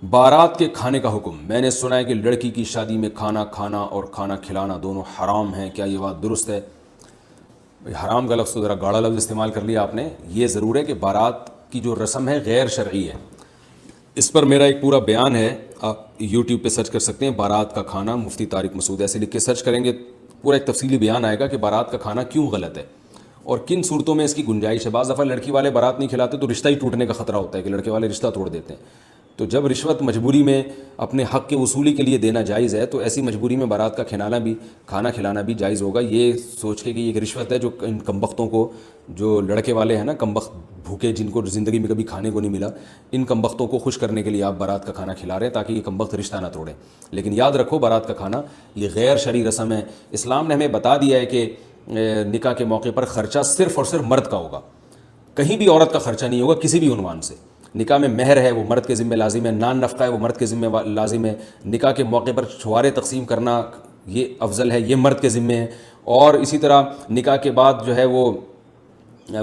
بارات کے کھانے کا حکم۔ میں نے سنا ہے کہ لڑکی کی شادی میں کھانا کھانا اور کھانا کھلانا دونوں حرام ہیں، کیا یہ بات درست ہے؟ حرام کا لفظ تو ذرا گاڑا لفظ استعمال کر لیا آپ نے۔ یہ ضرور ہے کہ بارات کی جو رسم ہے غیر شرعی ہے، اس پر میرا ایک پورا بیان ہے، آپ یوٹیوب پہ سرچ کر سکتے ہیں، بارات کا کھانا مفتی طارق مسعود، ایسے لکھ کے سرچ کریں گے پورا ایک تفصیلی بیان آئے گا کہ بارات کا کھانا کیوں غلط ہے اور کن صورتوں میں اس کی گنجائش ہے۔ بعض دفعہ لڑکی والے بارات نہیں کھلاتے تو رشتہ ہی ٹوٹنے کا خطرہ ہوتا ہے کہ لڑکے والے رشتہ توڑ دیتے ہیں، تو جب رشوت مجبوری میں اپنے حق کے وصولی کے لیے دینا جائز ہے تو ایسی مجبوری میں بارات کا کھانا کھلانا بھی جائز ہوگا، یہ سوچ کے کہ یہ ایک رشوت ہے جو ان کمبختوں کو، جو لڑکے والے ہیں نا کمبخت بھوکے، جن کو زندگی میں کبھی کھانے کو نہیں ملا، ان کمبختوں کو خوش کرنے کے لیے آپ بارات کا کھانا کھلا رہے ہیں تاکہ یہ کمبخت رشتہ نہ توڑیں۔ لیکن یاد رکھو بارات کا کھانا یہ غیر شرعی رسم ہے۔ اسلام نے ہمیں بتا دیا ہے کہ نکاح کے موقع پر خرچہ صرف اور صرف مرد کا ہوگا، کہیں بھی عورت کا خرچہ نہیں ہوگا کسی بھی عنوان سے۔ نکاح میں مہر ہے وہ مرد کے ذمہ لازم ہے، نان نفقہ ہے وہ مرد کے ذمہ لازم ہے، نکاح کے موقع پر چھوارے تقسیم کرنا یہ افضل ہے، یہ مرد کے ذمہ ہے، اور اسی طرح نکاح کے بعد جو ہے وہ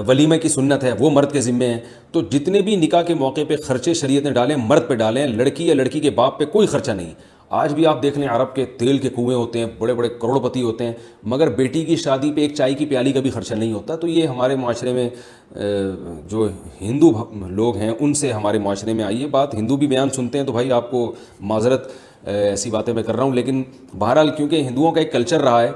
ولیمہ کی سنت ہے وہ مرد کے ذمہ ہے۔ تو جتنے بھی نکاح کے موقع پہ خرچے شریعت نے ڈالیں مرد پہ ڈالیں، لڑکی یا لڑکی کے باپ پہ کوئی خرچہ نہیں۔ آج بھی آپ دیکھ لیں عرب کے تیل کے کنویں ہوتے ہیں، بڑے بڑے کروڑ پتی ہوتے ہیں، مگر بیٹی کی شادی پہ ایک چائے کی پیالی کا بھی خرچہ نہیں ہوتا۔ تو یہ ہمارے معاشرے میں جو ہندو لوگ ہیں ان سے ہمارے معاشرے میں آئی ہے بات، ہندو بھی بیان سنتے ہیں تو بھائی آپ کو معذرت، ایسی باتیں میں کر رہا ہوں، لیکن بہرحال کیونکہ ہندوؤں کا ایک کلچر رہا ہے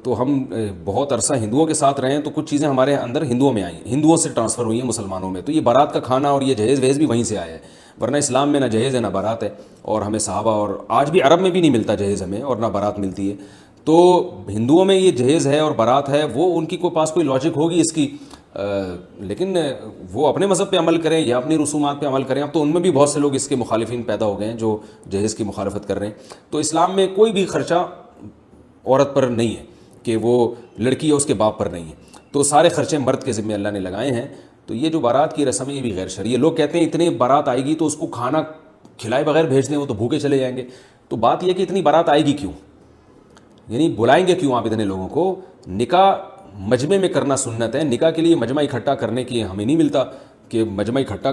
تو ہم بہت عرصہ ہندوؤں کے ساتھ رہے ہیں تو کچھ چیزیں ہمارے اندر ہندوؤں میں آئیں، ہندوؤں سے ٹرانسفر ہوئی ہیں مسلمانوں میں۔ تو یہ بارات کا کھانا اور یہ جہیز وہیز بھی وہیں سے آیا ہے، ورنہ اسلام میں نہ جہیز ہے نہ بارات ہے، اور ہمیں صحابہ اور آج بھی عرب میں بھی نہیں ملتا جہیز ہمیں، اور نہ بارات ملتی ہے۔ تو ہندوؤں میں یہ جہیز ہے اور بارات ہے، وہ ان کی پاس کوئی لاجک ہوگی اس کی، لیکن وہ اپنے مذہب پہ عمل کریں یا اپنی رسومات پہ عمل کریں۔ اب تو ان میں بھی بہت سے لوگ اس کے مخالفین پیدا ہو گئے ہیں جو جہیز کی مخالفت کر رہے ہیں۔ تو اسلام میں کوئی بھی خرچہ عورت پر نہیں ہے کہ وہ لڑکی ہے اس کے باپ پر نہیں ہے، تو سارے خرچے مرد کے ذمہ اللہ نے لگائے ہیں۔ تو یہ جو بارات کی رسم ہے یہ بھی غیر شرعی ہے۔ لوگ کہتے ہیں اتنے بارات آئے گی تو اس کو کھانا کھلائے بغیر بھیج دیں وہ تو بھوکے چلے جائیں گے۔ تو بات یہ کہ اتنی بارات آئے گی کیوں، یعنی بلائیں گے کیوں آپ اتنے لوگوں کو؟ نکاح مجمع میں کرنا سنت ہے، نکاح کے لیے مجمع اکٹھا کرنے کی ہمیں نہیں ملتا کہ مجمع اکٹھا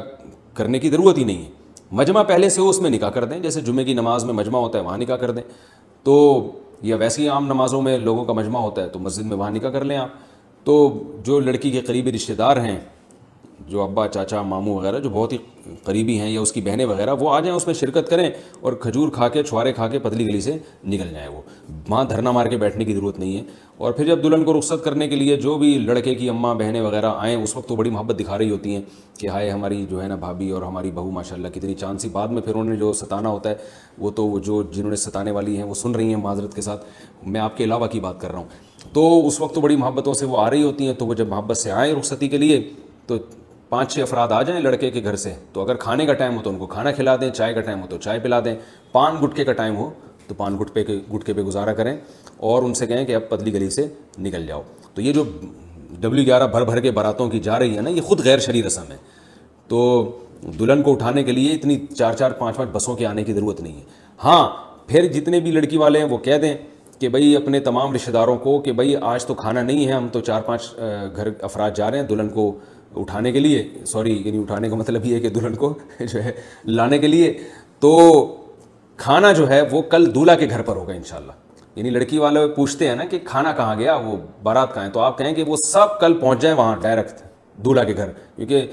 کرنے کی ضرورت ہی نہیں ہے۔ مجمع پہلے سے ہو اس میں نکاح کر دیں، جیسے جمعے کی نماز میں مجمع ہوتا ہے وہاں نکاح کر دیں، تو یا ویسے ہی عام نمازوں میں لوگوں کا مجمع ہوتا ہے تو مسجد میں وہاں نکاح کر لیں آپ۔ تو جو لڑکی کے قریبی رشتہ دار ہیں، جو ابا چاچا ماموں وغیرہ جو بہت ہی قریبی ہیں یا اس کی بہنیں وغیرہ، وہ آ جائیں اس میں شرکت کریں اور کھجور کھا کے چھوارے کھا کے پتلی گلی سے نکل جائیں۔ وہ وہاں دھرنا مار کے بیٹھنے کی ضرورت نہیں ہے۔ اور پھر جب دلہن کو رخصت کرنے کے لیے جو بھی لڑکے کی اماں بہنیں وغیرہ آئیں اس وقت تو بڑی محبت دکھا رہی ہوتی ہیں کہ ہائے ہماری جو ہے نا بھابھی اور ہماری بہو ماشاءاللہ کتنی چاند سی۔ بعد میں پھر انہوں نے جو ستانا ہوتا ہے وہ تو جو جنہوں نے ستانے والی ہیں وہ سن رہی ہیں معذرت کے ساتھ، میں آپ کے علاوہ کی بات کر رہا ہوں۔ تو اس وقت تو بڑی محبتوں سے وہ آ رہی ہوتی ہیں، تو وہ جب محبت سے آئیں رخصتی کے لیے تو 5-6 افراد آ جائیں لڑکے کے گھر سے، تو اگر کھانے کا ٹائم ہو تو ان کو کھانا کھلا دیں، چائے کا ٹائم ہو تو چائے پلا دیں، پان گٹکے کا ٹائم ہو تو پان گٹکے پہ گزارا کریں، اور ان سے کہیں کہ اب پتلی گلی سے نکل جاؤ۔ تو یہ جو W11 بھر بھر کے باراتوں کی جا رہی ہے نا، یہ خود غیر شرعی رسم ہے۔ تو دلہن کو اٹھانے کے لیے اتنی 4-4 5-5 بسوں کے آنے کی ضرورت نہیں ہے۔ ہاں پھر جتنے بھی لڑکی والے ہیں وہ کہہ دیں کہ بھئی اپنے تمام رشتہ داروں کو کہ بھئی آج تو کھانا نہیں ہے، ہم تو 4-5 گھر افراد جا رہے ہیں دلہن کو اٹھانے کے لیے، یعنی اٹھانے کا مطلب یہ ہے کہ دلہن کو جو ہے لانے کے لیے، تو کھانا جو ہے وہ کل دولہا کے گھر پر ہوگا انشاءاللہ۔ یعنی لڑکی والے پوچھتے ہیں نا کہ کھانا کہاں گیا، وہ بارات کہاں ہے، تو آپ کہیں کہ وہ سب کل پہنچ جائیں وہاں ڈائریکٹ دولہا کے گھر، کیونکہ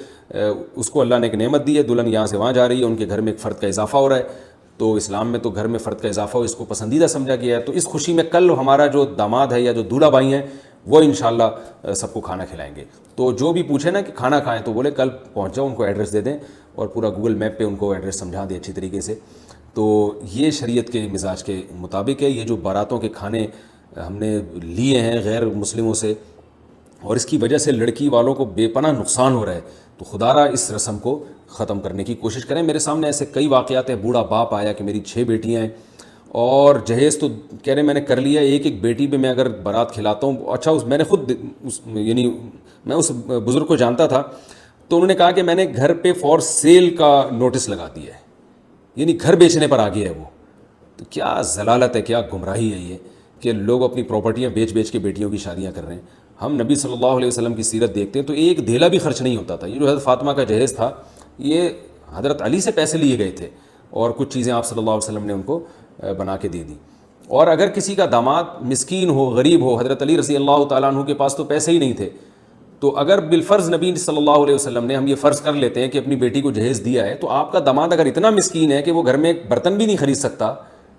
اس کو اللہ نے ایک نعمت دی ہے، دلہن یہاں سے وہاں جا رہی ہے، ان کے گھر میں ایک فرد کا اضافہ ہو رہا ہے، تو اسلام میں تو گھر میں فرد کا اضافہ ہو اس کو پسندیدہ سمجھا گیا ہے۔ تو اس خوشی میں کل ہمارا جو داماد ہے یا جو دولہا بھائی ہیں وہ انشاءاللہ سب کو کھانا کھلائیں گے۔ تو جو بھی پوچھے نا کہ کھانا کھائیں تو بولے کل پہنچ جاؤ، ان کو ایڈریس دے دیں اور پورا گوگل میپ پہ ان کو ایڈریس سمجھا دیں اچھی طریقے سے۔ تو یہ شریعت کے مزاج کے مطابق ہے۔ یہ جو باراتوں کے کھانے ہم نے لیے ہیں غیر مسلموں سے اور اس کی وجہ سے لڑکی والوں کو بے پناہ نقصان ہو رہا ہے، تو خدا را اس رسم کو ختم کرنے کی کوشش کریں۔ میرے سامنے ایسے کئی واقعات ہیں، بوڑھا باپ آیا کہ میری 6 بیٹیاں ہیں اور جہیز تو کہہ رہے میں نے کر لیا، ایک بیٹی پہ میں اگر بارات کھلاتا ہوں، اچھا میں نے خود یعنی میں اس بزرگ کو جانتا تھا، تو انہوں نے کہا کہ میں نے گھر پہ فور سیل کا نوٹس لگا دیا ہے، یعنی گھر بیچنے پر آ گیا ہے وہ۔ تو کیا ضلالت ہے، کیا گمراہی ہے یہ کہ لوگ اپنی پراپرٹیاں بیچ کے بیٹیوں کی شادیاں کر رہے ہیں۔ ہم نبی صلی اللہ علیہ وسلم کی سیرت دیکھتے ہیں تو ایک دھیلا بھی خرچ نہیں ہوتا تھا۔ یہ جو حضرت فاطمہ کا جہیز تھا یہ حضرت علی سے پیسے لیے گئے تھے، اور کچھ چیزیں آپ صلی اللہ علیہ وسلم نے ان کو بنا کے دے دی. اور اگر کسی کا داماد مسکین ہو, غریب ہو, حضرت علی رضی اللہ تعالیٰ عنہ کے پاس تو پیسے ہی نہیں تھے, تو اگر بالفرض نبی صلی اللہ علیہ وسلم نے, ہم یہ فرض کر لیتے ہیں کہ اپنی بیٹی کو جہیز دیا ہے, تو آپ کا داماد اگر اتنا مسکین ہے کہ وہ گھر میں ایک برتن بھی نہیں خرید سکتا,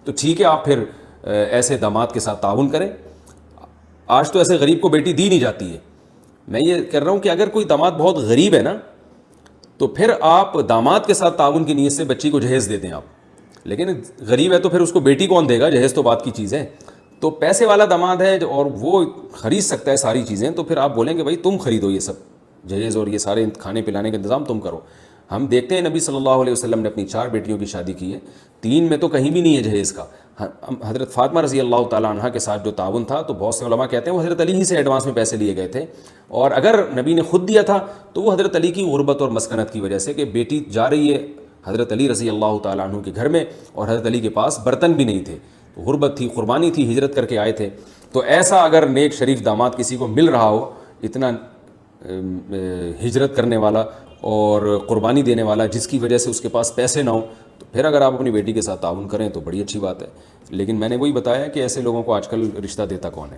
تو ٹھیک ہے آپ پھر ایسے داماد کے ساتھ تعاون کریں. آج تو ایسے غریب کو بیٹی دی نہیں جاتی ہے. میں یہ کہہ رہا ہوں کہ اگر کوئی داماد بہت غریب ہے نا, تو پھر آپ داماد کے ساتھ تعاون کی نیت سے بچی کو جہیز دے دیں آپ. لیکن غریب ہے تو پھر اس کو بیٹی کون دے گا, جہیز تو بات کی چیز ہے. تو پیسے والا داماد ہے اور وہ خرید سکتا ہے ساری چیزیں, تو پھر آپ بولیں گے بھائی تم خریدو یہ سب جہیز اور یہ سارے کھانے پلانے کا انتظام تم کرو. ہم دیکھتے ہیں نبی صلی اللہ علیہ وسلم نے اپنی 4 بیٹیوں کی شادی کی ہے, 3 میں تو کہیں بھی نہیں ہے جہیز کا. حضرت فاطمہ رضی اللہ تعالیٰ عنہ کے ساتھ جو تعاون تھا, تو بہت سے علماء کہتے ہیں وہ حضرت علی ہی سے ایڈوانس میں پیسے لیے گئے تھے, اور اگر نبی نے خود دیا تھا تو وہ حضرت علی کی غربت اور مسکنت کی وجہ سے, کہ بیٹی جا رہی ہے حضرت علی رضی اللہ تعالیٰ عنہ کے گھر میں اور حضرت علی کے پاس برتن بھی نہیں تھے, غربت تھی, قربانی تھی, ہجرت کر کے آئے تھے. تو ایسا اگر نیک شریف داماد کسی کو مل رہا ہو, اتنا ہجرت کرنے والا اور قربانی دینے والا, جس کی وجہ سے اس کے پاس پیسے نہ ہوں, تو پھر اگر آپ اپنی بیٹی کے ساتھ تعاون کریں تو بڑی اچھی بات ہے. لیکن میں نے وہی بتایا کہ ایسے لوگوں کو آج کل رشتہ دیتا کون ہے.